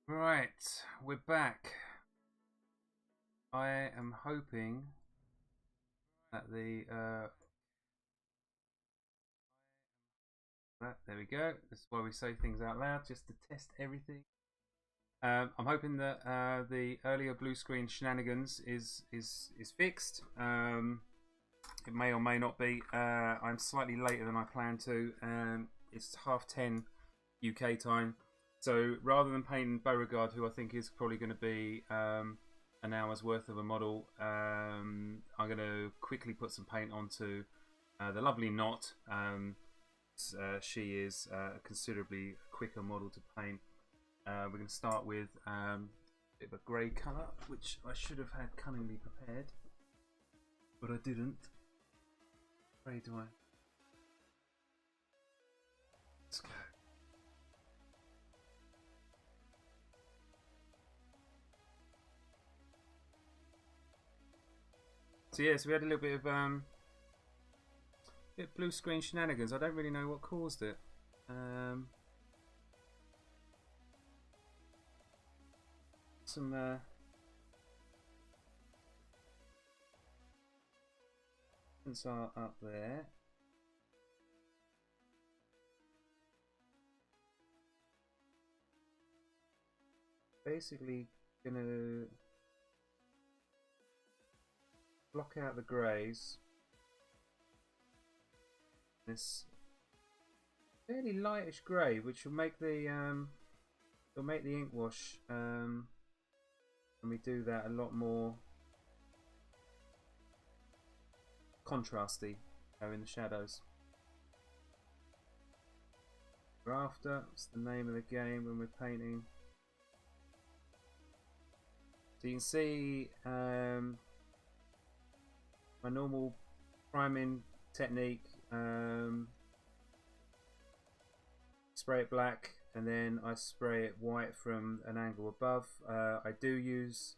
Right, we're back. I am hoping that there we go. This is why we say things out loud, just to test everything. I'm hoping that the earlier blue screen shenanigans is fixed. It may or may not be. I'm slightly later than I planned to. It's 10:30 UK time. So rather than painting Beauregard, who I think is probably going to be an hour's worth of a model, I'm going to quickly put some paint onto the lovely Nott. She is a considerably quicker model to paint. We're going to start with a bit of a grey colour, which I should have had cunningly prepared, but I didn't. Where do I? Let's go. So yeah, so we had a little bit of blue screen shenanigans. I don't really know what caused it. Some are up there. Basically, gonna block out the greys. This fairly lightish grey, which will make the ink wash when we do that a lot more contrasty in the shadows. Rafter, it's the name of the game when we're painting. So you can see my normal priming technique. Spray it black and then I spray it white from an angle above. I do use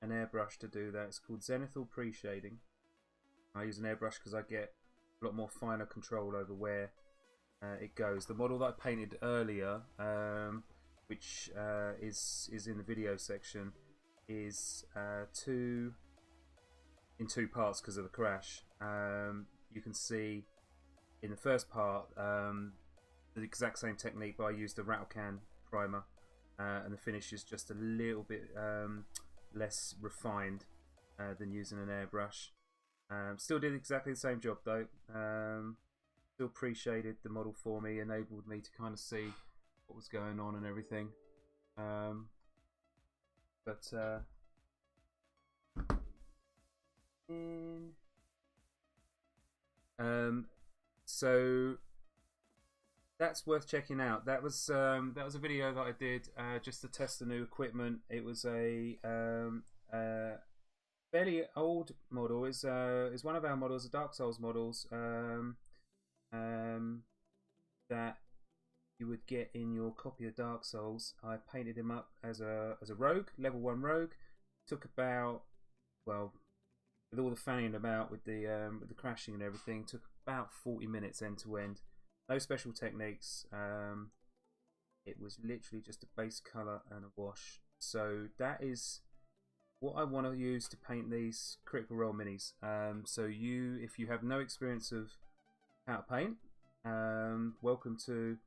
an airbrush to do that. It's called zenithal pre-shading. I use an airbrush because I get a lot more finer control over where it goes. The model that I painted earlier, which is in the video section, is in two parts because of the crash. You can see in the first part the exact same technique, but I used the rattle can primer, and the finish is just a little bit less refined than using an airbrush. Still did exactly the same job though. Still pre-shaded the model for me, enabled me to kind of see what was going on and everything. So that's worth checking out. That was a video that I did just to test the new equipment. It was a fairly old model. Is one of our models, the Dark Souls models, that you would get in your copy of Dark Souls. I painted him up as a rogue, level 1 rogue. Took about, well, with all the fanning about with the crashing and everything, took about 40 minutes end to end. No special techniques. It was literally just a base color and a wash. So that is what I want to use to paint these Critical Role minis. So if you have no experience of how to paint, welcome to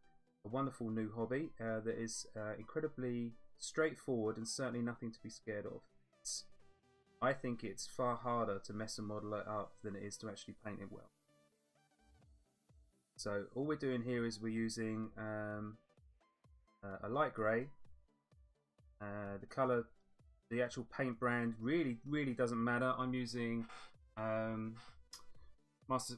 a wonderful new hobby that is incredibly straightforward and certainly nothing to be scared of. I think it's far harder to mess a model up than it is to actually paint it well. So all we're doing here is we're using a light grey. The colour, the actual paint brand really doesn't matter. I'm using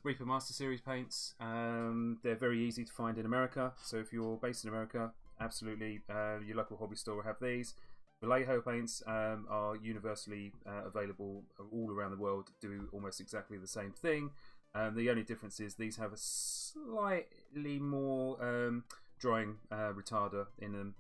Reaper Master Series paints. They're very easy to find in America, so if you're based in America, absolutely your local hobby store will have these. Vallejo paints are universally available all around the world, do almost exactly the same thing. The only difference is these have a slightly more drying retarder in them.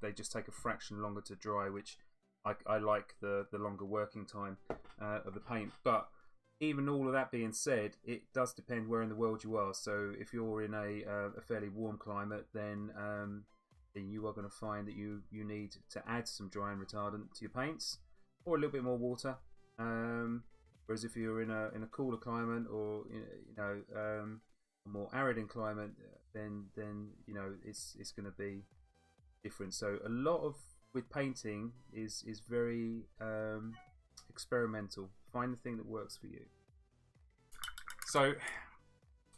They just take a fraction longer to dry, which I like the longer working time of the paint. But even all of that being said, it does depend where in the world you are. So if you're in a fairly warm climate, then then you are going to find that you need to add some drying retardant to your paints, or a little bit more water. Whereas if you're in a cooler climate, or a more arid climate, then it's going to be different. So a lot of with painting is very experimental. Find the thing that works for you. So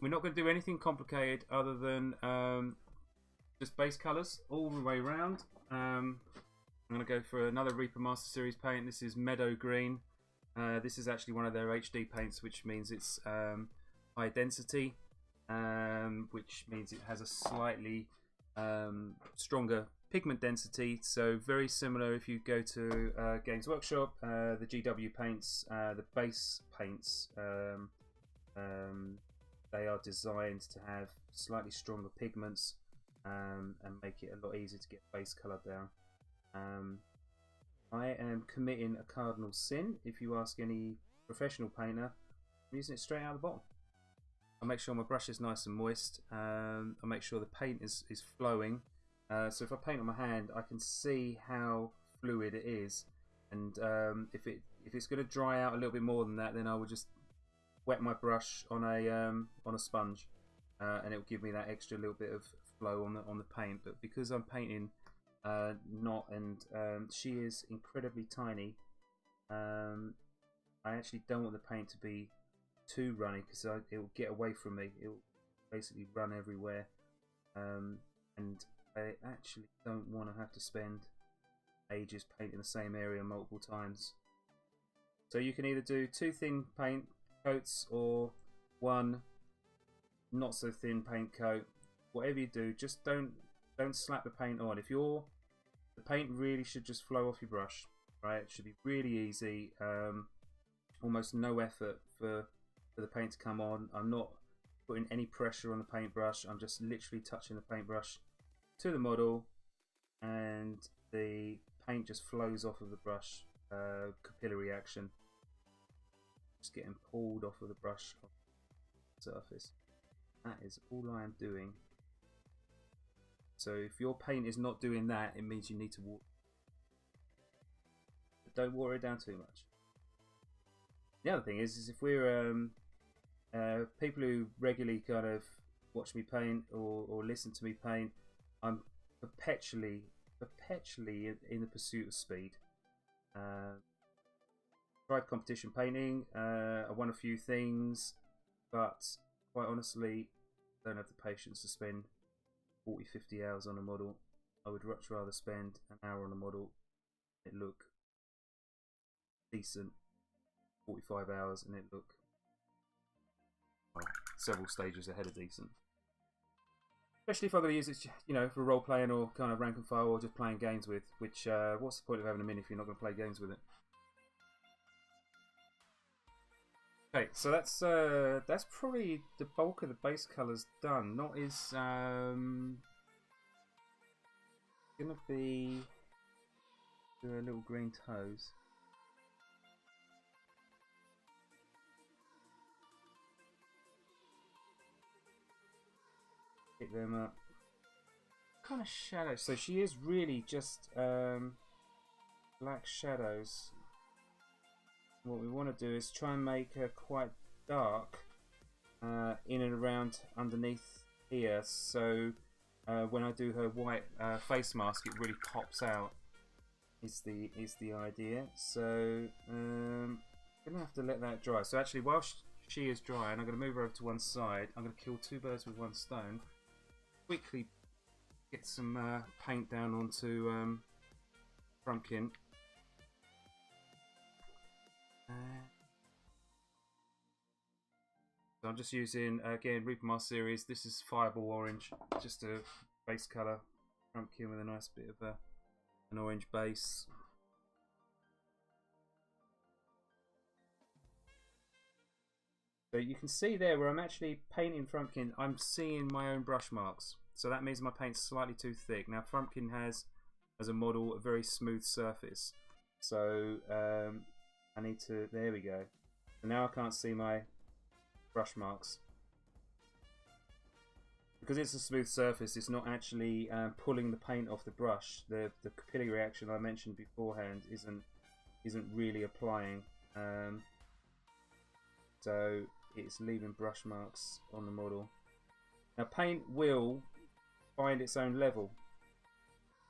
we're not going to do anything complicated other than just base colours all the way around. I'm going to go for another Reaper Master Series paint. This is Meadow Green. This is actually one of their HD paints, which means it's high density, which means it has a slightly stronger pigment density. So very similar if you go to Games Workshop, the GW paints, the base paints, they are designed to have slightly stronger pigments and make it a lot easier to get base colour down. I am committing a cardinal sin. If you ask any professional painter, I'm using it straight out of the bottle. I make sure my brush is nice and moist. I make sure the paint is flowing. So if I paint on my hand, I can see how fluid it is, and if it's going to dry out a little bit more than that, then I will just wet my brush on a sponge, and it will give me that extra little bit of flow on the paint. But because I'm painting Nott, and she is incredibly tiny, I actually don't want the paint to be too runny, because it will get away from me. It will basically run everywhere, and I actually don't want to have to spend ages painting the same area multiple times. So you can either do 2 thin paint coats or 1 not so thin paint coat. Whatever you do, just don't slap the paint on. The paint really should just flow off your brush, right? It should be really easy, almost no effort for the paint to come on. I'm not putting any pressure on the paintbrush. I'm just literally touching the paintbrush to the model, and the paint just flows off of the brush, capillary action, just getting pulled off of the brush surface. That is all I am doing. So if your paint is not doing that, it means you need to water. But don't water it down too much. The other thing is if we're people who regularly kind of watch me paint or listen to me paint, I'm perpetually in the pursuit of speed. Tried competition painting. I won a few things, but quite honestly, don't have the patience to spend 40-50 hours on a model. I would much rather spend an hour on a model, it look decent, 45 hours, and it look several stages ahead of decent. Especially if I'm going to use it, for role playing or kind of rank and file, or just playing games with. Which, what's the point of having a min if you're not going to play games with it? Okay, so that's probably the bulk of the base colours done. Nott is gonna be do a little green toes. Pick them up. What kind of shadows? So she is really just black shadows. What we want to do is try and make her quite dark in and around underneath here, so when I do her white face mask, it really pops out. Is the idea? So I'm gonna have to let that dry. So actually, while she is drying, I'm gonna move her over to one side. I'm gonna kill 2 birds with 1 stone. Quickly get some paint down onto Frumpkin. So I'm just using, again, Reaper Master Series. This is Fireball Orange, just a base colour. Frumpkin with a nice bit of an orange base. So you can see there where I'm actually painting Frumpkin, I'm seeing my own brush marks. So that means my paint's slightly too thick. Now Frumpkin has, as a model, a very smooth surface. So I need to, there we go. So now I can't see my brush marks. because it's a smooth surface, it's not actually pulling the paint off the brush. The capillary reaction I mentioned beforehand isn't really applying, so it's leaving brush marks on the model. Now paint will find its own level,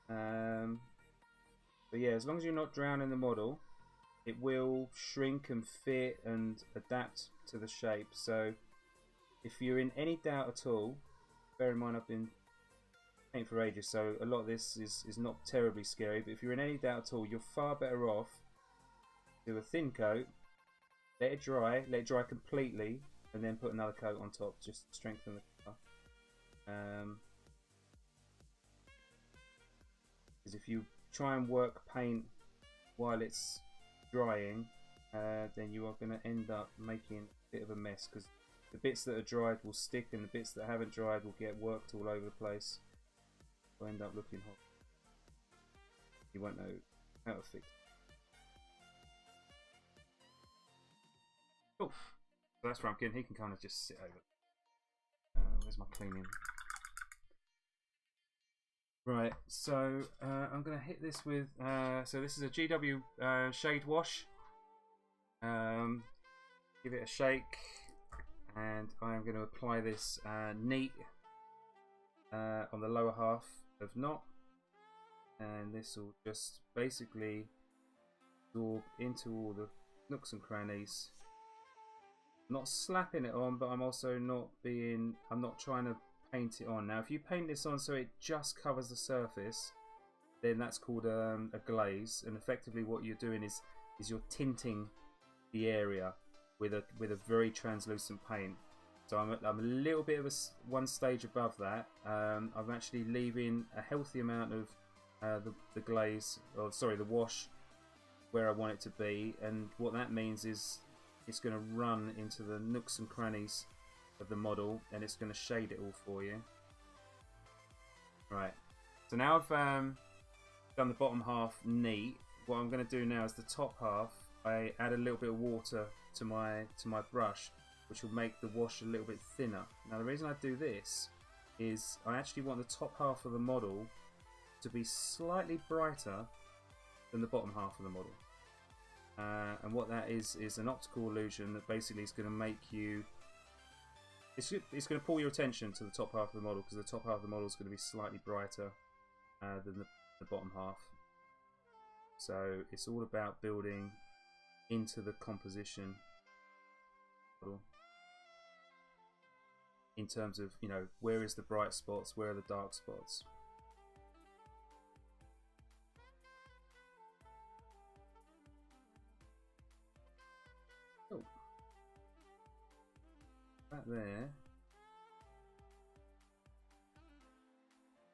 but yeah, as long as you're not drowning the model, it will shrink and fit and adapt to the shape. So if you're in any doubt at all, bear in mind I've been painting for ages, so a lot of this is not terribly scary, but if you're in any doubt at all, you're far better off do a thin coat, let it dry completely, and then put another coat on top just to strengthen the colour. Because if you try and work paint while it's drying, then you are going to end up making a bit of a mess, because the bits that are dried will stick and the bits that haven't dried will get worked all over the place. Will end up looking hot. You won't know how to fix it. Oh, so that's Frumpkin. He can kind of just sit over. Where's my cleaning? Right, so I'm going to hit this with, so this is a GW shade wash. Give it a shake, and I am going to apply this neat on the lower half of Nott, and this will just basically absorb into all the nooks and crannies. Not slapping it on, but I'm also I'm not trying to paint it on. Now if you paint this on so it just covers the surface, then that's called a glaze, and effectively what you're doing is you're tinting the area with a very translucent paint. So I'm a little bit of one stage above that. I'm actually leaving a healthy amount of the glaze, or sorry, the wash, where I want it to be, and what that means is it's going to run into the nooks and crannies of the model, and it's going to shade it all for you. Right, so now I've done the bottom half neat. What I'm going to do now is the top half, I add a little bit of water to my brush, which will make the wash a little bit thinner. Now the reason I do this is I actually want the top half of the model to be slightly brighter than the bottom half of the model. And what that is an optical illusion that basically is going to make you... It's going to pull your attention to the top half of the model, because the top half of the model is going to be slightly brighter than the bottom half. So it's all about building into the composition in terms of, you know, where is the bright spots, where are the dark spots. Oh, that there.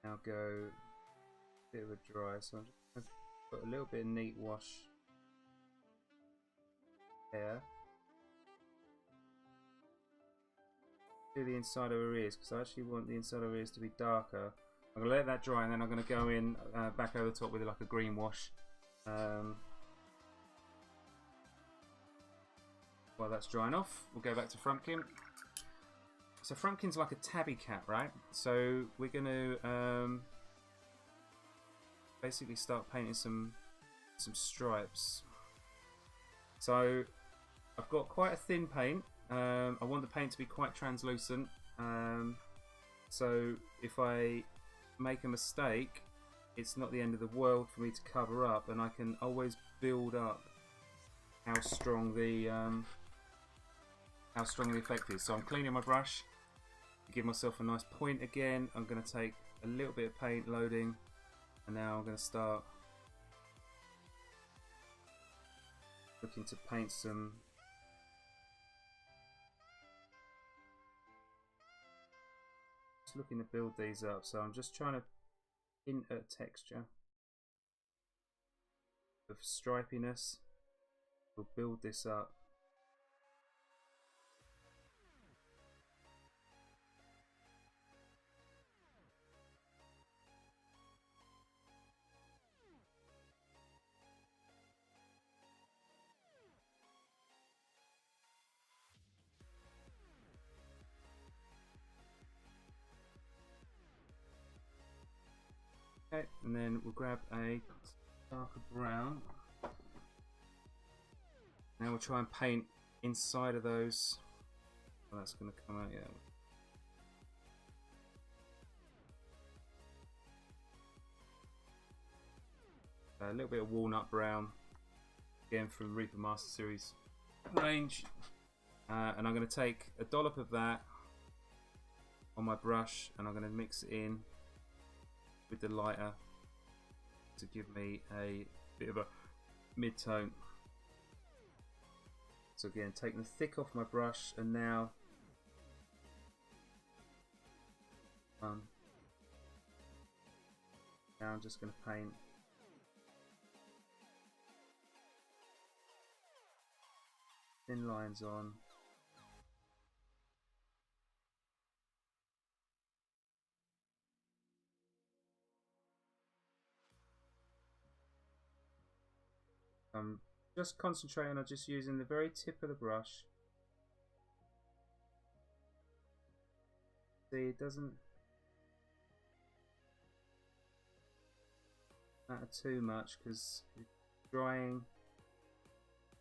Now go a bit of a dry, so I'm just going to put a little bit of neat wash there. Do the inside of her ears, because I actually want the inside of her ears to be darker. I'm going to let that dry, and then I'm going to go in back over the top with like a green wash. While that's drying off, we'll go back to Frumpkin. So Frumpkin's like a tabby cat, right? So we're going to basically start painting some stripes. So I've got quite a thin paint. I want the paint to be quite translucent. So if I make a mistake, it's not the end of the world for me to cover up, and I can always build up how strong the effect is. So I'm cleaning my brush to give myself a nice point again. I'm going to take a little bit of paint loading, and now I'm going to start looking to paint some looking to build these up. So I'm just trying to hint at texture of stripiness. We'll build this up. Okay, and then we'll grab a darker brown. Now we'll try and paint inside of those. Oh, that's going to come out, yeah. A little bit of walnut brown, again from Reaper Master Series range. And I'm going to take a dollop of that on my brush and I'm going to mix it in with the lighter to give me a bit of a mid-tone. So again, taking the thick off my brush, and now now I'm just going to paint thin lines on. I'm just concentrating on just using the very tip of the brush. See, it doesn't matter too much because it's drying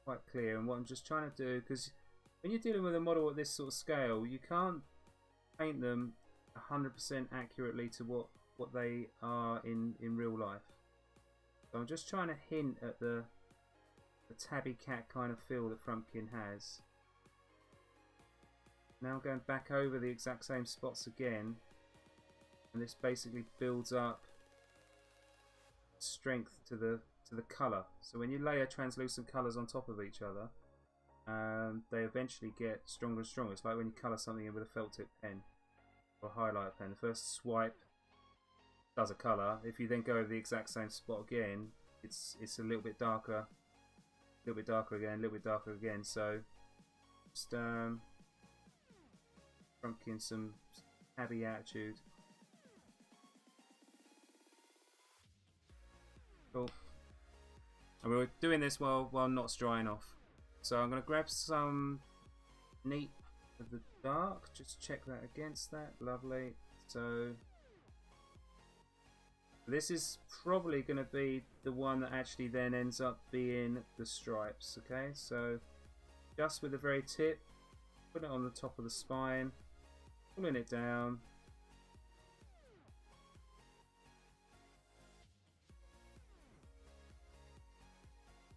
quite clear. And what I'm just trying to do, because when you're dealing with a model at this sort of scale, you can't paint them 100% accurately to what they are in real life. So I'm just trying to hint at the tabby cat kind of feel that Frumpkin has. Now I'm going back over the exact same spots again, and this basically builds up strength to the colour. So when you layer translucent colours on top of each other, they eventually get stronger and stronger. It's like when you colour something in with a felt tip pen or a highlighter pen. The first swipe does a colour. If you then go over the exact same spot again, it's a little bit darker. A little bit darker again, a little bit darker again. So just Frumpkin some heavy attitude. Cool. And we're doing this while Nott's drying off. So I'm going to grab some neat of the dark. Just check that against that. Lovely. So this is probably going to be the one that actually then ends up being the stripes. Okay, so just with the very tip, put it on the top of the spine, pulling it down.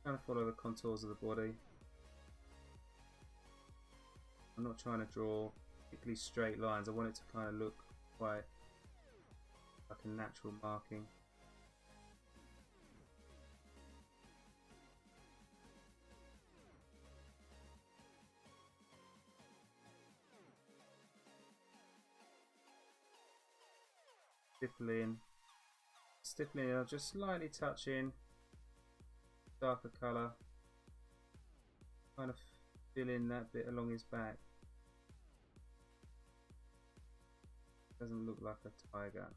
Kind of follow the contours of the body. I'm not trying to draw particularly straight lines. I want it to kind of look quite like a natural marking. Stippling, I'll just slightly touch in darker colour, kind of fill in that bit along his back. Doesn't look like a tiger.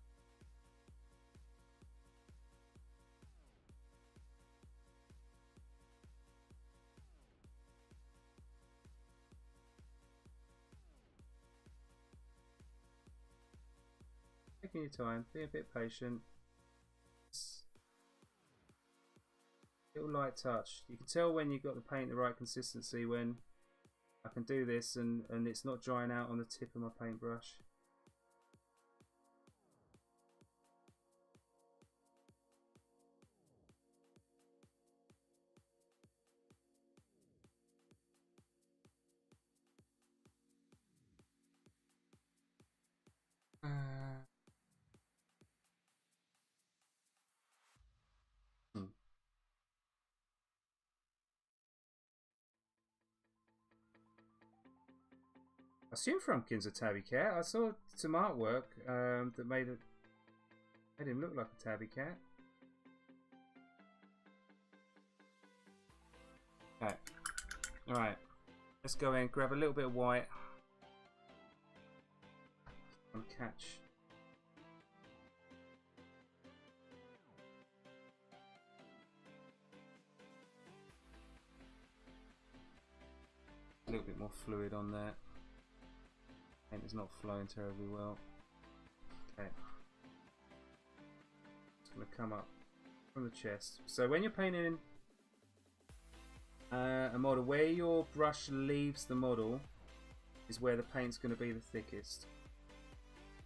Taking your time, be a bit patient. Little light touch. You can tell when you've got the paint the right consistency when I can do this and it's not drying out on the tip of my paintbrush. I assume Frumpkin's a tabby cat. I saw some artwork that made him look like a tabby cat. Okay. Alright. Let's go in, grab a little bit of white. And catch. A little bit more fluid on there. Paint is not flowing terribly well. Okay. It's going to come up from the chest. So when you're painting a model, where your brush leaves the model is where the paint's going to be the thickest.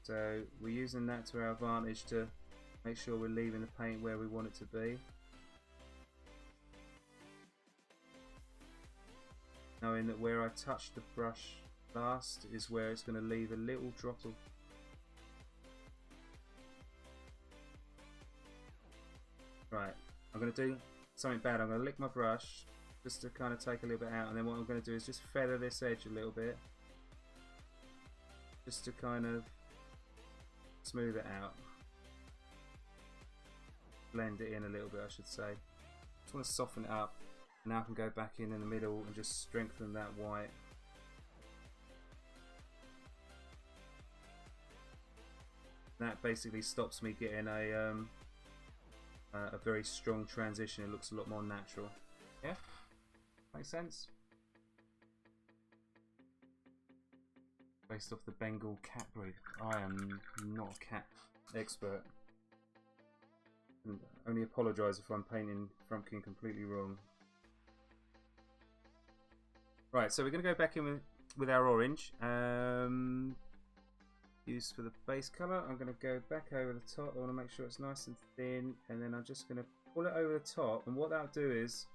So we're using that to our advantage to make sure we're leaving the paint where we want it to be. Knowing that where I touch the brush last is where it's going to leave a little drop of right. I'm going to do something bad. I'm going to lick my brush just to kind of take a little bit out, and then what I'm going to do is just feather this edge a little bit just to kind of smooth it out, blend it in a little bit I should say. Just want to soften it up. Now I can go back in the middle and just strengthen that white. That basically stops me getting a very strong transition. It looks a lot more natural. Yeah? Makes sense? Based off the Bengal cat breed. I am not a cat expert. And only apologise if I'm painting Frumpkin completely wrong. Right, so we're going to go back in with our orange. Used for the base colour. I'm going to go back over the top. I want to make sure it's nice and thin, and then I'm just going to pull it over the top, and what that'll do is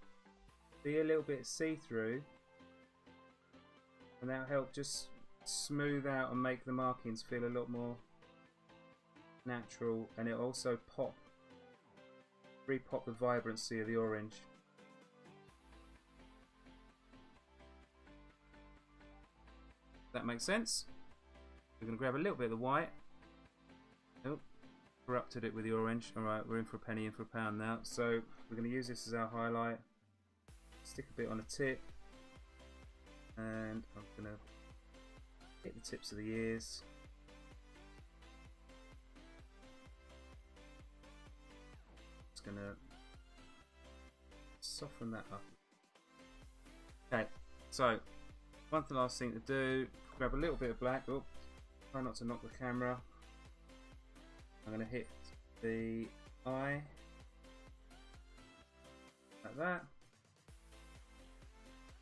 be a little bit see-through, and that'll help just smooth out and make the markings feel a lot more natural, and it'll also re-pop the vibrancy of the orange. That makes sense. We're going to grab a little bit of the white. Oh, corrupted it with the orange. Alright, we're in for a penny, in for a pound now. So we're going to use this as our highlight. Stick a bit on the tip. And I'm going to hit the tips of the ears. Just going to soften that up. Okay, so one last thing to do. Grab a little bit of black. Oh, try not to knock the camera. I'm going to hit the eye like that.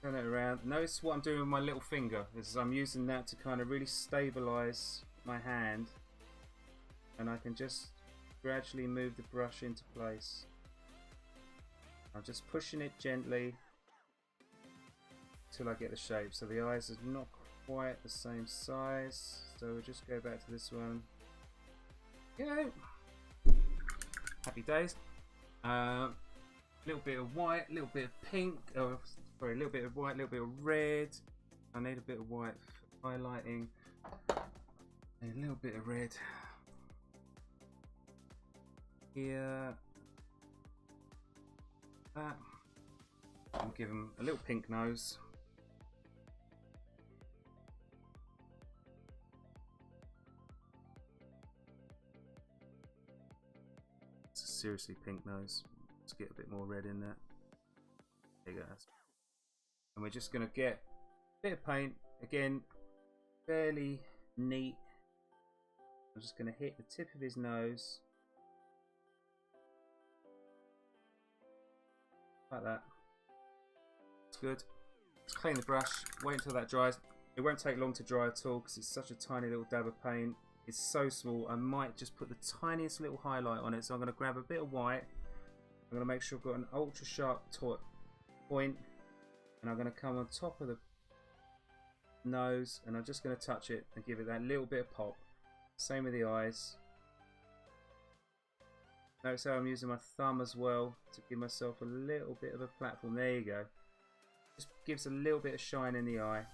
Turn it around. Notice what I'm doing with my little finger is I'm using that to kind of really stabilize my hand, and I can just gradually move the brush into place. I'm just pushing it gently till I get the shape. So the eyes are not quite the same size, so we'll just go back to this one. Yeah, happy days. Little bit of white, little bit of pink, sorry, a little bit of white, a little bit of red. I need a bit of white for highlighting, and a little bit of red here. That. I'll give him a little pink nose. It's a seriously pink nose. Let's get a bit more red in there. There you go. And we're just going to get a bit of paint. Again, fairly neat. I'm just going to hit the tip of his nose. Like that. It's good. Let's clean the brush. Wait until that dries. It won't take long to dry at all because it's such a tiny little dab of paint. It's so small. I might just put the tiniest little highlight on it. So I'm going to grab a bit of white. I'm going to make sure I've got an ultra sharp point, and I'm going to come on top of the nose, and I'm just going to touch it and give it that little bit of pop. Same with the eyes. Notice how I'm using my thumb as well to give myself a little bit of a platform. There you go. Just gives a little bit of shine in the eye.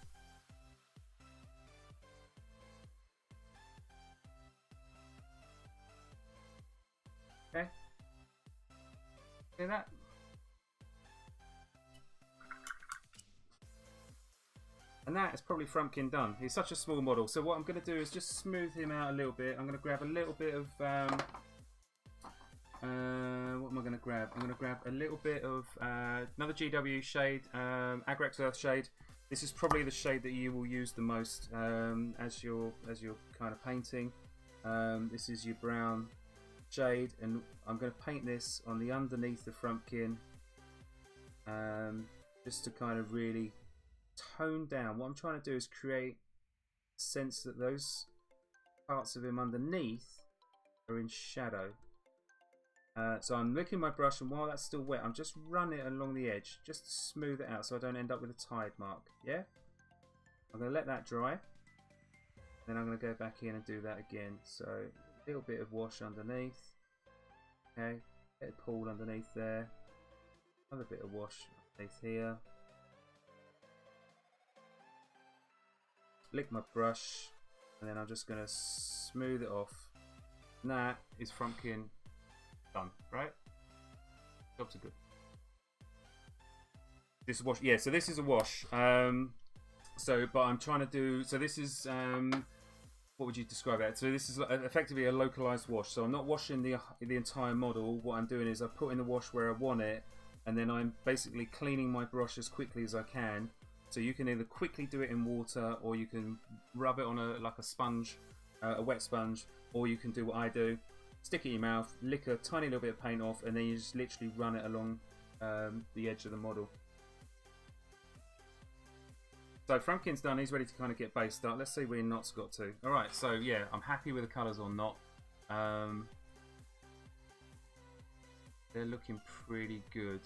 Okay. See that? And that is probably Frumpkin done. He's such a small model. So what I'm going to do is just smooth him out a little bit. I'm going to grab a little bit of... what am I going to grab? I'm going to grab a little bit of another GW shade, Agrex Earth shade. This is probably the shade that you will use the most as you're kind of painting. This is your brown shade, and I'm going to paint this on the underneath the frumpkin, just to kind of really tone down. What I'm trying to do is create a sense that those parts of him underneath are in shadow. So I'm licking my brush, and while that's still wet, I'm just running it along the edge, just to smooth it out so I don't end up with a tide mark. Yeah? I'm going to let that dry. Then I'm going to go back in and do that again. So a little bit of wash underneath. Okay, bit of pool underneath there. Another bit of wash underneath here. Lick my brush, and then I'm just going to smooth it off. And that is frumpkin done, right? Jobs are good. This is wash. Yeah, so this is a wash. But I'm trying to do. So this is what would you describe it? So this is effectively a localized wash. So I'm not washing the entire model. What I'm doing is I put in the wash where I want it, and then I'm basically cleaning my brush as quickly as I can. So you can either quickly do it in water, or you can rub it on a sponge, a wet sponge, or you can do what I do. Stick it in your mouth, lick a tiny little bit of paint off, and then you just literally run it along the edge of the model. So Frumpkin's done, he's ready to kind of get based up. Let's see where Nott's got to. Alright, so yeah, I'm happy with the colours on Nott. They're looking pretty good.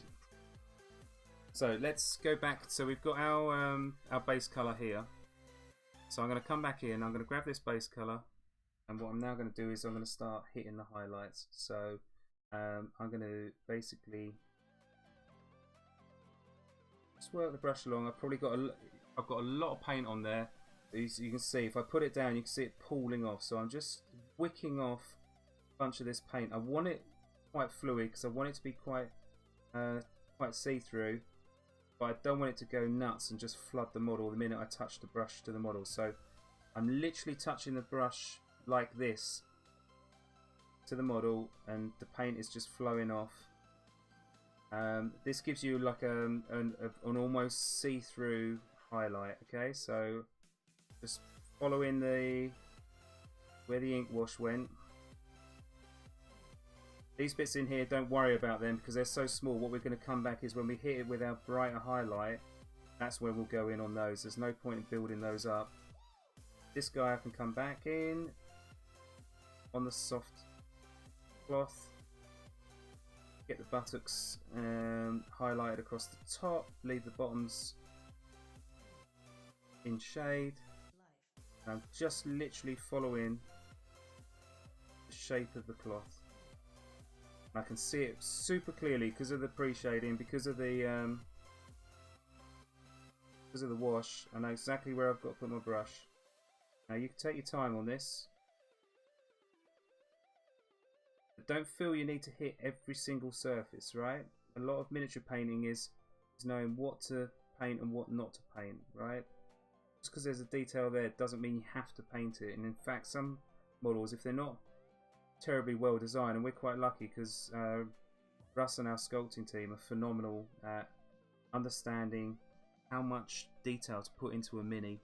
So let's go back. So we've got our base colour here. So I'm going to come back in, I'm going to grab this base colour, and what I'm now going to do is I'm going to start hitting the highlights. So I'm going to basically just work the brush along. I've got a lot of paint on there. As you can see, if I put it down, you can see it pooling off. So I'm just wicking off a bunch of this paint. I want it quite fluid because I want it to be quite see-through, but I don't want it to go nuts and just flood the model the minute I touch the brush to the model. So I'm literally touching the brush like this to the model, and the paint is just flowing off. This gives you like an almost see-through highlight. Okay, so just following where the ink wash went. These bits in here, don't worry about them because they're so small. What we're going to come back is when we hit it with our brighter highlight, that's when we'll go in on those. There's no point in building those up. This guy I can come back in on the soft cloth, get the buttocks highlighted across the top, leave the bottoms in shade. I'm just literally following the shape of the cloth. I can see it super clearly because of the pre-shading, because of the wash. I know exactly where I've got to put my brush. Now you can take your time on this, but don't feel you need to hit every single surface, right? A lot of miniature painting is knowing what to paint and what not to paint, right? Just because there's a detail there doesn't mean you have to paint it. And in fact, some models, if they're not terribly well designed, and we're quite lucky because Russ and our sculpting team are phenomenal at understanding how much detail to put into a mini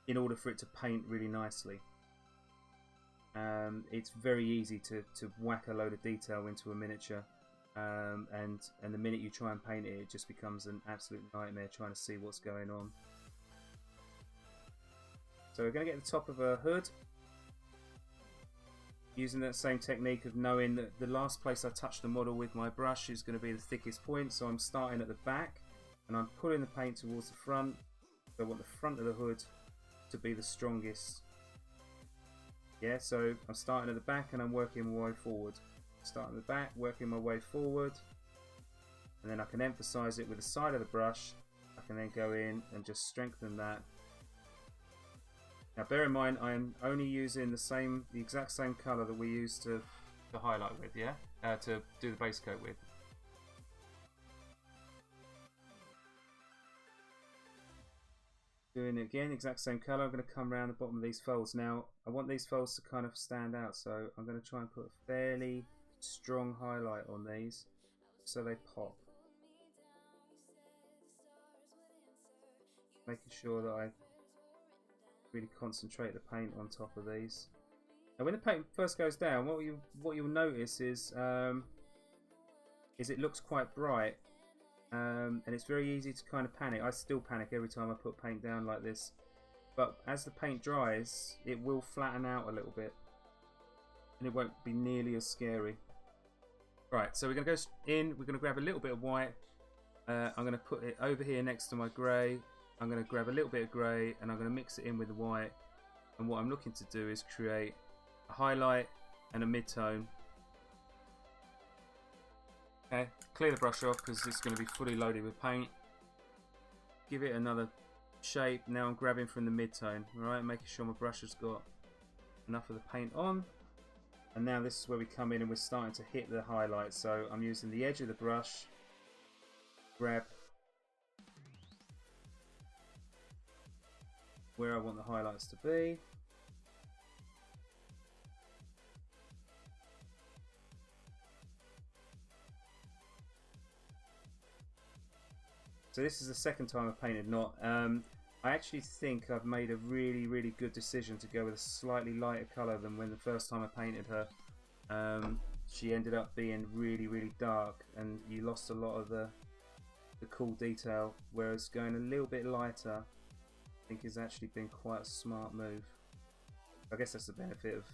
in order for it to paint really nicely. It's very easy to whack a load of detail into a miniature, and the minute you try and paint it, it just becomes an absolute nightmare trying to see what's going on. So we're going to get the top of a hood, using that same technique of knowing that the last place I touch the model with my brush is going to be the thickest point. So I'm starting at the back and I'm pulling the paint towards the front. So I want the front of the hood to be the strongest. Yeah, so I'm starting at the back and I'm working my way forward. Starting at the back, working my way forward, and then I can emphasize it with the side of the brush. I can then go in and just strengthen that. Now bear in mind, I'm only using the exact same color that we used to highlight with, yeah? To do the base coat with. Doing it again, exact same color. I'm going to come around the bottom of these folds. Now I want these folds to kind of stand out, so I'm going to try and put a fairly strong highlight on these so they pop. Making sure that I really concentrate the paint on top of these. And when the paint first goes down, what you'll notice is it looks quite bright, and it's very easy to kind of panic. I still panic every time I put paint down like this, but as the paint dries, it will flatten out a little bit, and it won't be nearly as scary. Right, so we're going to go in. We're going to grab a little bit of white. I'm going to put it over here next to my grey. I'm going to grab a little bit of grey, and I'm going to mix it in with the white. And what I'm looking to do is create a highlight and a mid-tone. Okay, clear the brush off because it's going to be fully loaded with paint. Give it another shape. Now I'm grabbing from the mid-tone, right, making sure my brush has got enough of the paint on. And now this is where we come in and we're starting to hit the highlights. So I'm using the edge of the brush, grab where I want the highlights to be. So this is the second time I've painted Nott. I actually think I've made a really good decision to go with a slightly lighter colour than when the first time I painted her. She ended up being really dark, and you lost a lot of the cool detail, whereas going a little bit lighter I think has actually been quite a smart move. I guess that's the benefit of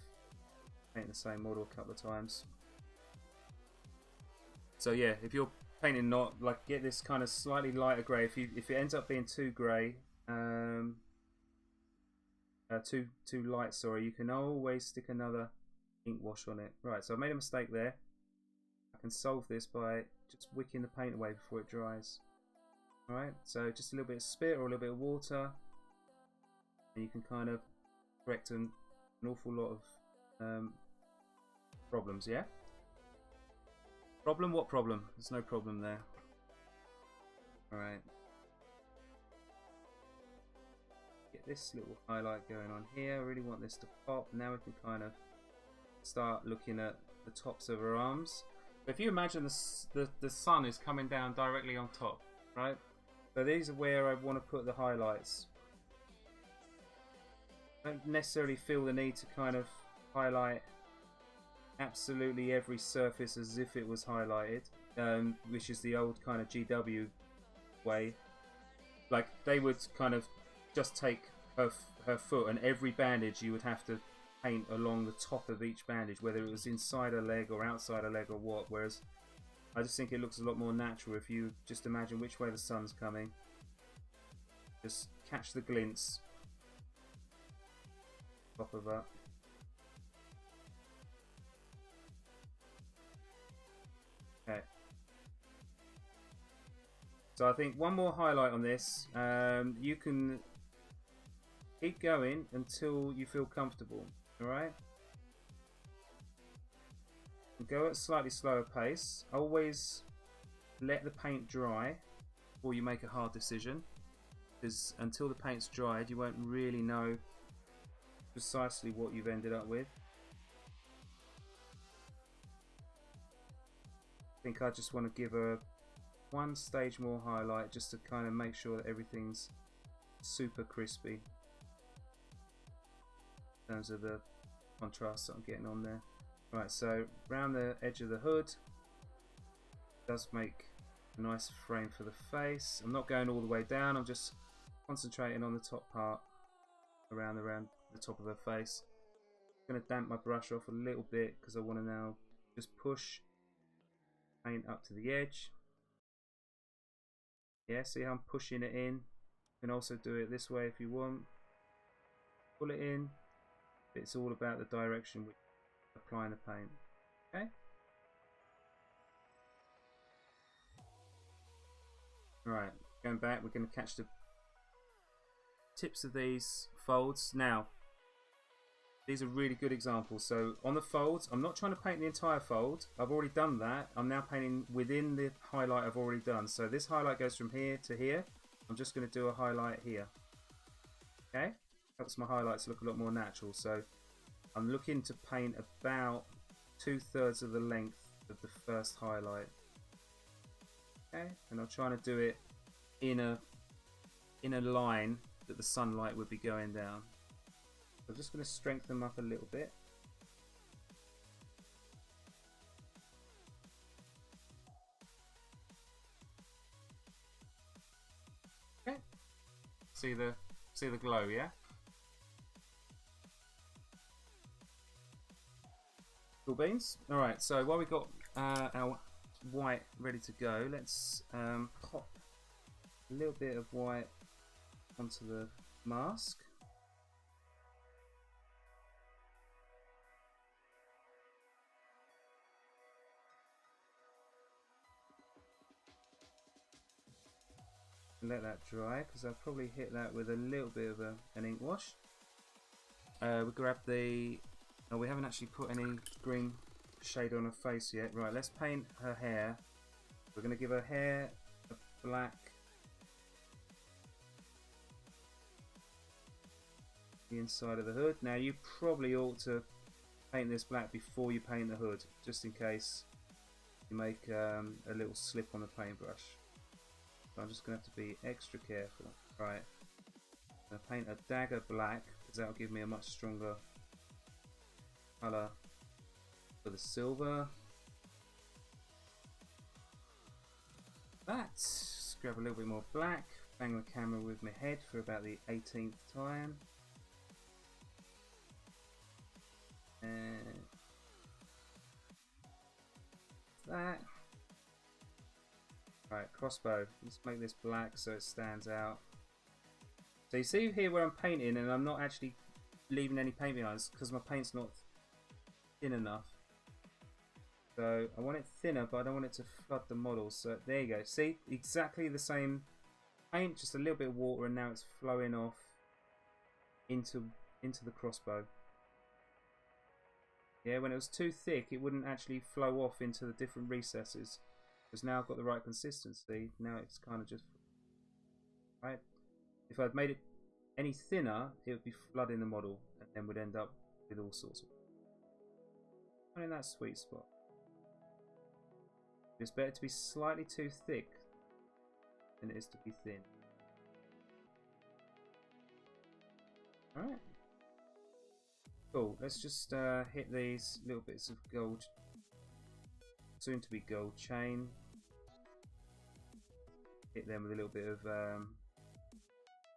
painting the same model a couple of times. So yeah, if you're painting Nott, like, get this kind of slightly lighter grey. If it ends up being too grey, too light, sorry, you can always stick another ink wash on it. Right, so I made a mistake there. I can solve this by just wicking the paint away before it dries. Alright, so just a little bit of spit or a little bit of water, and you can kind of correct an awful lot of problems, yeah? Problem? What problem? There's no problem there. Alright. Get this little highlight going on here. I really want this to pop. Now we can kind of start looking at the tops of her arms. If you imagine the sun is coming down directly on top, right? So these are where I want to put the highlights. I don't necessarily feel the need to kind of highlight absolutely every surface as if it was highlighted, which is the old kind of GW way. Like, they would kind of just take her foot, and every bandage you would have to paint along the top of each bandage, whether it was inside a leg or outside a leg or what. Whereas I just think it looks a lot more natural if you just imagine which way the sun's coming. Just catch the glints. Top of that. Okay. So I think one more highlight on this. You can keep going until you feel comfortable. Alright? Go at a slightly slower pace. Always let the paint dry before you make a hard decision, because until the paint's dried you won't really know precisely what you've ended up with. I think I just want to give her one stage more highlight just to kind of make sure that everything's super crispy in terms of the contrast that I'm getting on there. Right, so around the edge of the hood does make a nice frame for the face. I'm not going all the way down, I'm just concentrating on the top part around the top of her face. I'm going to damp my brush off a little bit because I want to now just push paint up to the edge. Yeah, see how I'm pushing it in? You can also do it this way if you want. Pull it in. It's all about the direction we're applying the paint. Okay? Right, going back, we're going to catch the tips of these folds. Now, these are really good examples. So on the folds, I'm not trying to paint the entire fold. I've already done that. I'm now painting within the highlight I've already done. So this highlight goes from here to here. I'm just going to do a highlight here. Okay? Helps my highlights look a lot more natural. So I'm looking to paint about 2/3 of the length of the first highlight. Okay? And I'm trying to do it in a line that the sunlight would be going down. I'm just going to strengthen them up a little bit. see the glow, yeah? Cool beans. Alright, so while we've got our white ready to go, let's pop a little bit of white onto the mask. Let that dry, because I'll probably hit that with a little bit of an ink wash. We grab the... Oh, we haven't actually put any green shade on her face yet. Right, let's paint her hair. We're going to give her hair a black. The inside of the hood. Now, you probably ought to paint this black before you paint the hood, just in case you make a little slip on the paintbrush. So I'm just going to have to be extra careful. Right, I'm going to paint a dagger black, because that will give me a much stronger colour for the silver. Let's grab a little bit more black, bang the camera with my head for about the 18th time. And that. Right, crossbow. Let's make this black so it stands out. So you see here where I'm painting, and I'm not actually leaving any paint behind because my paint's not thin enough. So I want it thinner, but I don't want it to flood the model. So there you go. See, exactly the same paint, just a little bit of water, and now it's flowing off into the crossbow. Yeah, when it was too thick, it wouldn't actually flow off into the different recesses. Because now I've got the right consistency. Now it's kind of just right. If I'd made it any thinner, it would be flooding the model, and then would end up with all sorts of. In that sweet spot. It's better to be slightly too thick than it is to be thin. Alright. Cool. Let's just hit these little bits of gold, soon to be gold chain. Hit them with a little bit of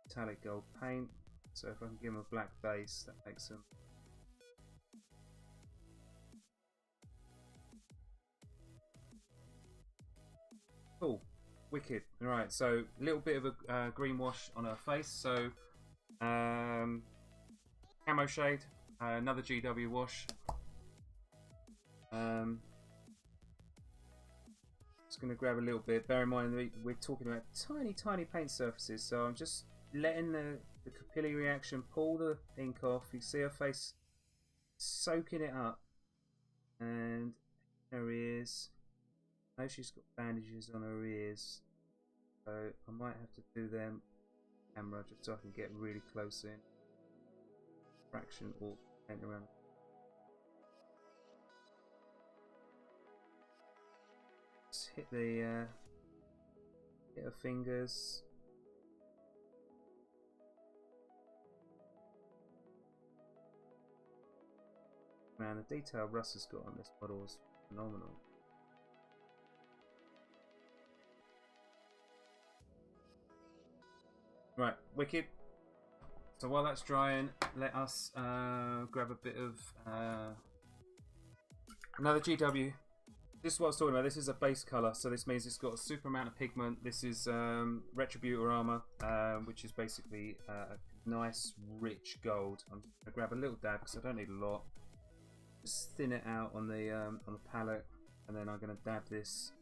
metallic gold paint. So if I can give them a black base, that makes them. Cool, wicked. Alright, so a little bit of a green wash on her face. So, camo shade, another GW wash. Just going to grab a little bit. Bear in mind we're talking about tiny paint surfaces. So I'm just letting the capillary reaction pull the ink off. You see her face soaking it up. And her ears. I know she's got bandages on her ears, so I might have to do them camera just so I can get really close in. Fraction or paint around. Just hit the hit her fingers. Man, the detail Russ has got on this model is phenomenal. Right, wicked. So while that's drying, let us grab a bit of another GW. This is what I was talking about. This is a base colour, so this means it's got a super amount of pigment. This is Retributor Armour, which is basically a nice, rich gold. I'm going to grab a little dab because I don't need a lot. Just thin it out on the palette, and then I'm going to dab this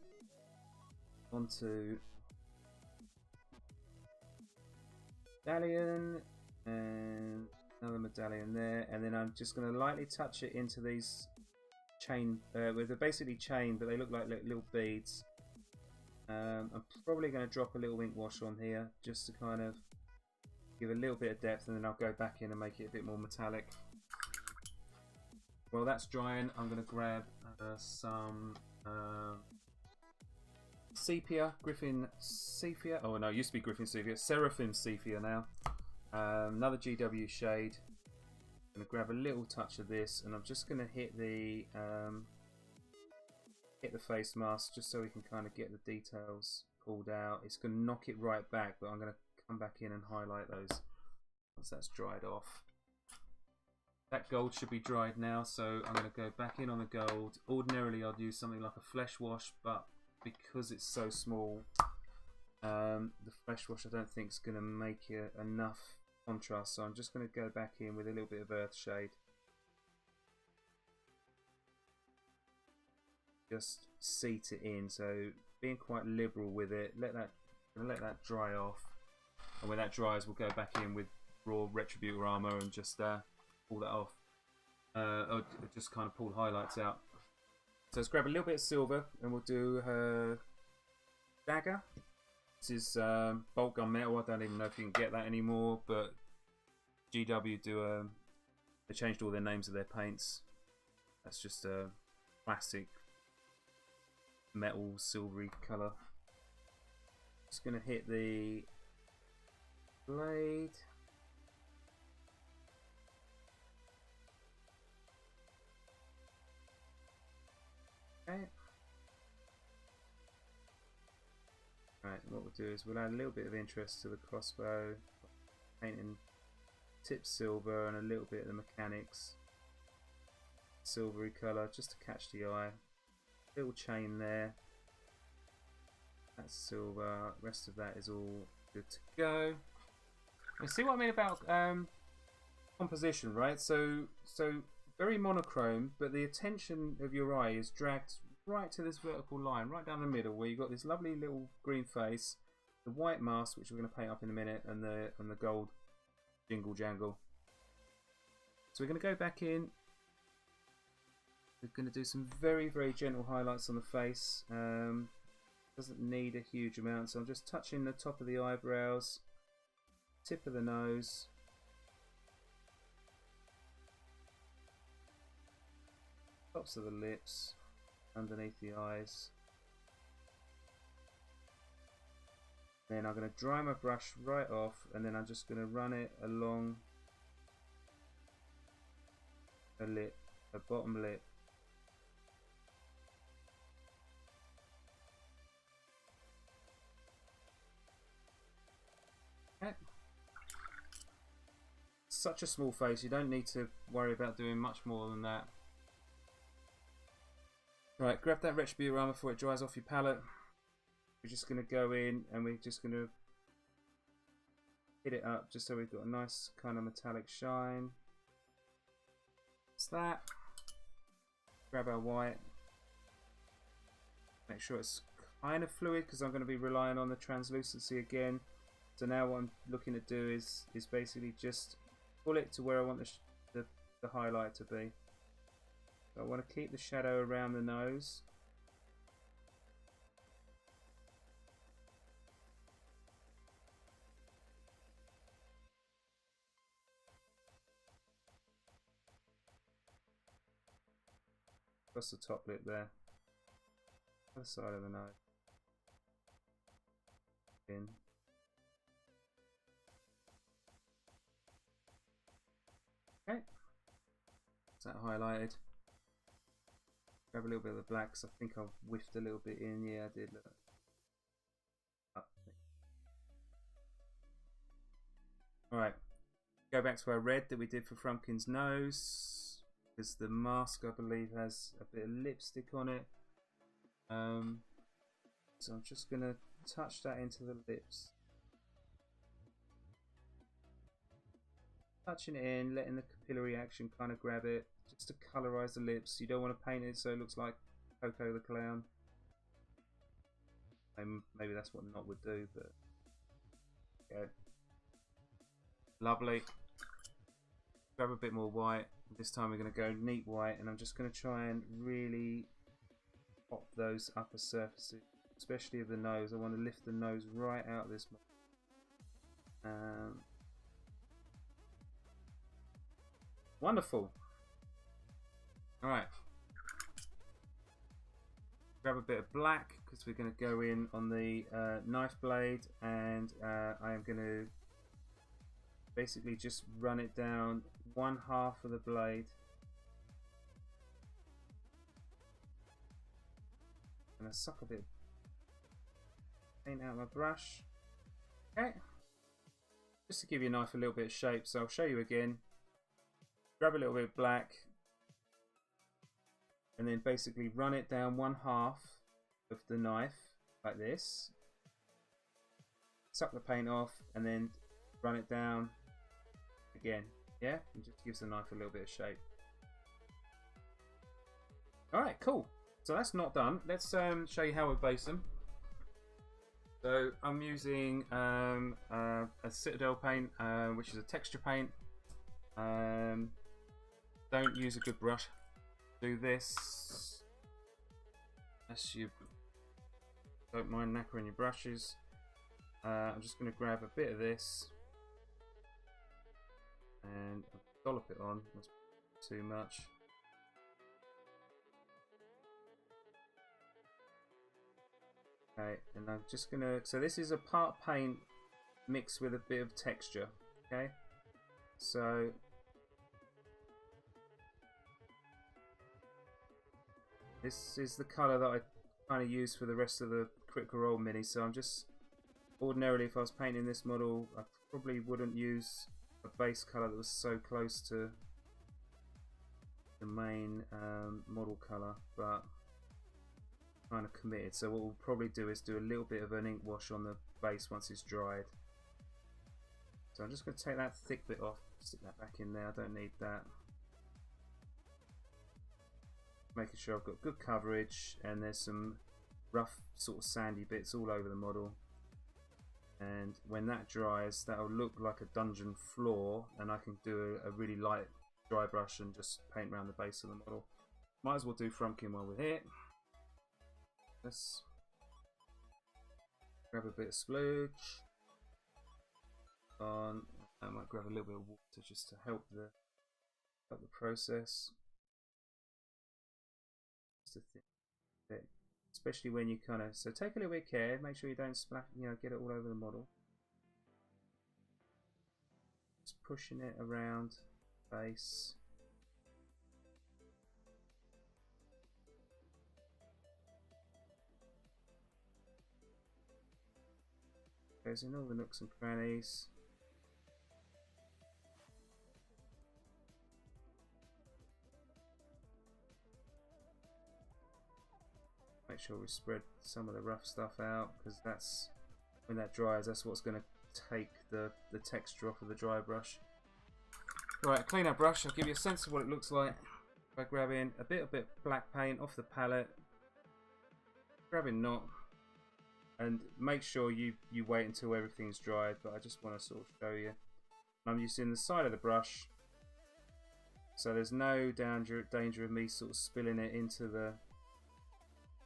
onto medallion and another medallion there, and then I'm just going to lightly touch it into these chain, they're basically chain, but they look like little beads. I'm probably going to drop a little ink wash on here just to kind of give a little bit of depth, and then I'll go back in and make it a bit more metallic. While that's drying, I'm going to grab some sepia, Griffin sepia. Oh no, it used to be Griffin sepia. Seraphim sepia now. Another GW shade. I'm going to grab a little touch of this, and I'm just going to hit the face mask just so we can kind of get the details pulled out. It's going to knock it right back, but I'm going to come back in and highlight those once that's dried off. That gold should be dried now, so I'm going to go back in on the gold. Ordinarily I'd use something like a flesh wash, but because it's so small, the flesh wash I don't think is going to make it enough contrast, so I'm just going to go back in with a little bit of earth shade. Just seat it in, so being quite liberal with it. Let that dry off, and when that dries we'll go back in with raw Retributor armor and just pull that off, or just kind of pull highlights out. So let's grab a little bit of silver and we'll do her dagger. This is bolt gun metal. I don't even know if you can get that anymore, but GW do they changed all their names of their paints. That's just a classic metal silvery colour. Just gonna hit the blade. Okay. Right, what we'll do is we'll add a little bit of interest to the crossbow, painting tip silver and a little bit of the mechanics, silvery colour just to catch the eye. Little chain there. That's silver. Rest of that is all good to go. You see what I mean about composition, right? So very monochrome, but the attention of your eye is dragged right to this vertical line, right down the middle, where you've got this lovely little green face, the white mask, which we're going to paint up in a minute, and the gold jingle jangle. So we're going to go back in. We're going to do some very, very gentle highlights on the face. Doesn't need a huge amount, so I'm just touching the top of the eyebrows, tip of the nose, tops of the lips, underneath the eyes. Then I'm going to dry my brush right off, and then I'm just going to run it along a lip, a bottom lip. Okay. Such a small face, you don't need to worry about doing much more than that. Right, grab that Retributor armor before it dries off your palette. We're just going to go in and we're just going to hit it up just so we've got a nice kind of metallic shine. That's that. Grab our white. Make sure it's kind of fluid because I'm going to be relying on the translucency again. So now what I'm looking to do is basically just pull it to where I want the highlight to be. So I want to keep the shadow around the nose. Across the top lip there. Other side of the nose. In. Okay. Is that highlighted? Grab a little bit of the black, because I think I whiffed a little bit in. Yeah, I did. Look. Alright. Go back to our red that we did for Frumpkin's nose. Because the mask, I believe, has a bit of lipstick on it. So I'm just going to touch that into the lips. Touching it in, letting the capillary action kind of grab it. Just to colourize the lips. You don't want to paint it so it looks like Coco the Clown. Maybe that's what Nott would do, but yeah. Lovely. Grab a bit more white. This time we're going to go neat white, and I'm just going to try and really pop those upper surfaces, especially of the nose. I want to lift the nose right out of this. Wonderful. Alright. Grab a bit of black because we're going to go in on the knife blade, and I am going to basically just run it down one half of the blade. And I suck a bit of paint out my brush. Okay. just to give your knife a little bit of shape. So I'll show you again. Grab a little bit of black and then basically run it down 1/2 of the knife like this. Suck the paint off and then run it down again. Yeah, and just gives the knife a little bit of shape. Alright, cool. So that's not done. Let's show you how we base them. So I'm using a Citadel paint, which is a texture paint. Don't use a good brush. Do this. Unless you don't mind knackering your brushes. I'm just going to grab a bit of this and dollop it on. That's too much. Okay, and I'm just gonna. So this is a part paint mixed with a bit of texture. Okay, so this is the color that I kind of use for the rest of the Critical Role mini. So I'm just ordinarily, if I was painting this model, I probably wouldn't use a base color that was so close to the main model color, but kind of committed. So what we'll probably do is do a little bit of an ink wash on the base once it's dried. So I'm just going to take that thick bit off, stick that back in there. I don't need that. Making sure I've got good coverage, and there's some rough sort of sandy bits all over the model. And when that dries, that'll look like a dungeon floor, and I can do a really light dry brush and just paint around the base of the model. Might as well do Frumpkin while we're here. Let's grab a bit of splooge on. I might grab a little bit of water just to help the process. Just a bit, especially when you kind of. So take a little bit of care. Make sure you don't splash. Get it all over the model. Just pushing it around the base. Goes in all the nooks and crannies. Make sure we spread some of the rough stuff out, because that's when that dries, that's what's going to take the texture off of the dry brush. Right, clean our brush. I'll give you a sense of what it looks like by grabbing a bit of black paint off the palette, grabbing Nott. And make sure you wait until everything's dried, but I just want to sort of show you. I'm using the side of the brush, so there's no danger of me sort of spilling it into the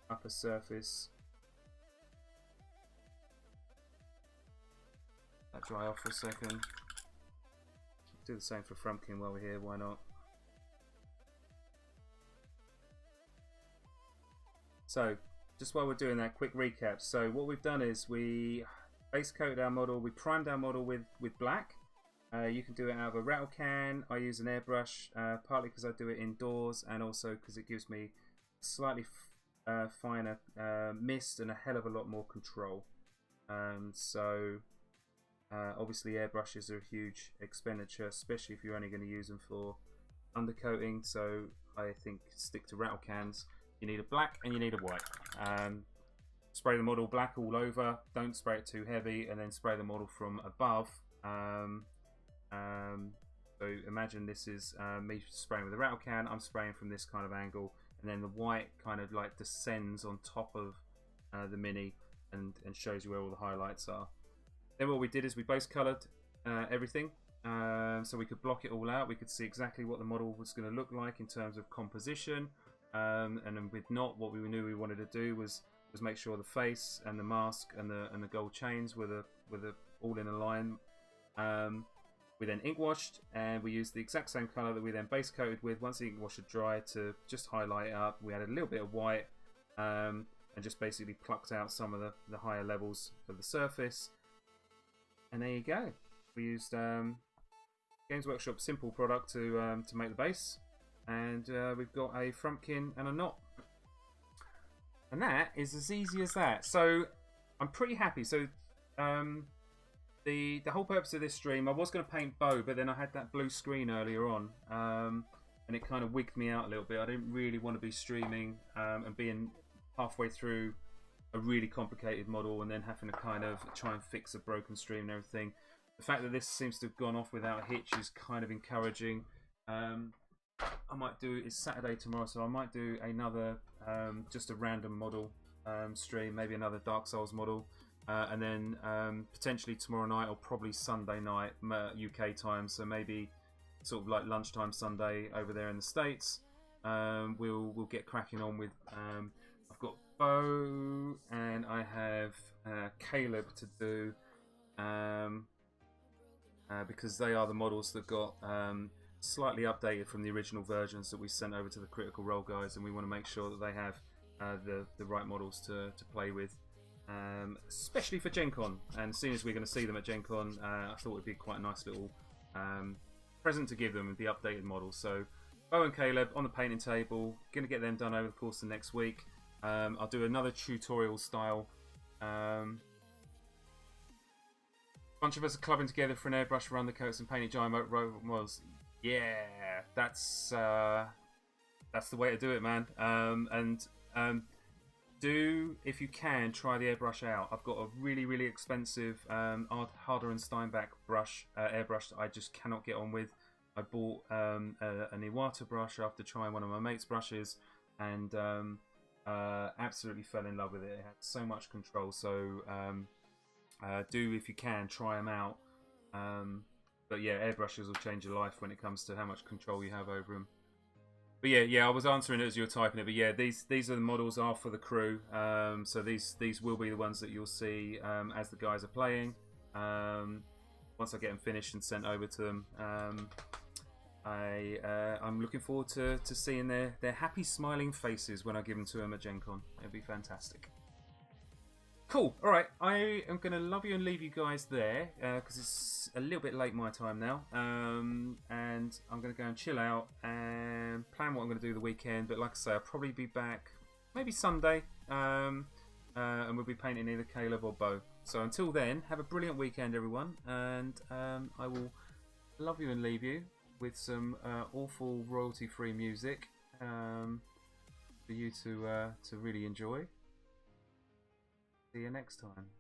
upper surface. Let that dry off for a second. Do the same for Frumpkin while we're here, why not? So, just while we're doing that, quick recap. So what we've done is we base coated our model, we primed our model with black. You can do it out of a rattle can. I use an airbrush, partly because I do it indoors, and also because it gives me slightly finer mist and a hell of a lot more control. Obviously airbrushes are a huge expenditure, especially if you're only going to use them for undercoating. So I think stick to rattle cans. You need a black and you need a white. Spray the model black all over, don't spray it too heavy, and then spray the model from above. So imagine this is me spraying with a rattle can, I'm spraying from this kind of angle, and then the white kind of like descends on top of the mini and shows you where all the highlights are. Then what we did is we base coloured everything, so we could block it all out. We could see exactly what the model was going to look like in terms of composition. And then with Nott, what we knew we wanted to do was make sure the face and the mask and the gold chains were all in a line. We then ink washed, and we used the exact same colour that we then base coated with once the ink wash had dried to just highlight it up. We added a little bit of white and just basically plucked out some of the higher levels of the surface. And there you go. We used Games Workshop simple product to make the base. And we've got a Frumpkin and a Nott, and that is as easy as that. So I'm pretty happy. So the whole purpose of this stream, I was going to paint Bo, but then I had that blue screen earlier on, and it kind of wigged me out a little bit. I didn't really want to be streaming and being halfway through a really complicated model and then having to kind of try and fix a broken stream and everything. The fact that this seems to have gone off without a hitch is kind of encouraging. I might do, it's Saturday tomorrow, so I might do another just a random model stream, maybe another Dark Souls model, and then potentially tomorrow night or probably Sunday night UK time, so maybe sort of like lunchtime Sunday over there in the States. We'll get cracking on with I've got Bo and I have Caleb to do because they are the models that got slightly updated from the original versions that we sent over to the Critical Role guys, and we want to make sure that they have the right models to play with, especially for Gen Con. And as soon as we're going to see them at Gen Con, I thought it would be quite a nice little present to give them with the updated models. So Bo and Caleb on the painting table, going to get them done over the course of next week. I'll do another tutorial style. Bunch of us are clubbing together for an airbrush around the coats and painting giant robot models. Yeah, that's the way to do it, man. Do, if you can, try the airbrush out. I've got a really expensive Harder and Steinbach brush, airbrush that I just cannot get on with. I bought an Iwata brush after trying one of my mate's brushes, and absolutely fell in love with it. It had so much control. So do, if you can, try them out. But yeah, airbrushes will change your life when it comes to how much control you have over them. But yeah, I was answering it as you were typing it. But yeah, these are the models are for the crew. So these will be the ones that you'll see as the guys are playing. Once I get them finished and sent over to them, I'm looking forward to seeing their happy smiling faces when I give them to them at Gen Con. It'll be fantastic. Cool. All right, I am going to love you and leave you guys there because it's a little bit late my time now, and I'm going to go and chill out and plan what I'm going to do the weekend. But like I say, I'll probably be back maybe Sunday, and we'll be painting either Caleb or Bo. So until then, have a brilliant weekend, everyone, and I will love you and leave you with some awful royalty-free music for you to really enjoy. See you next time.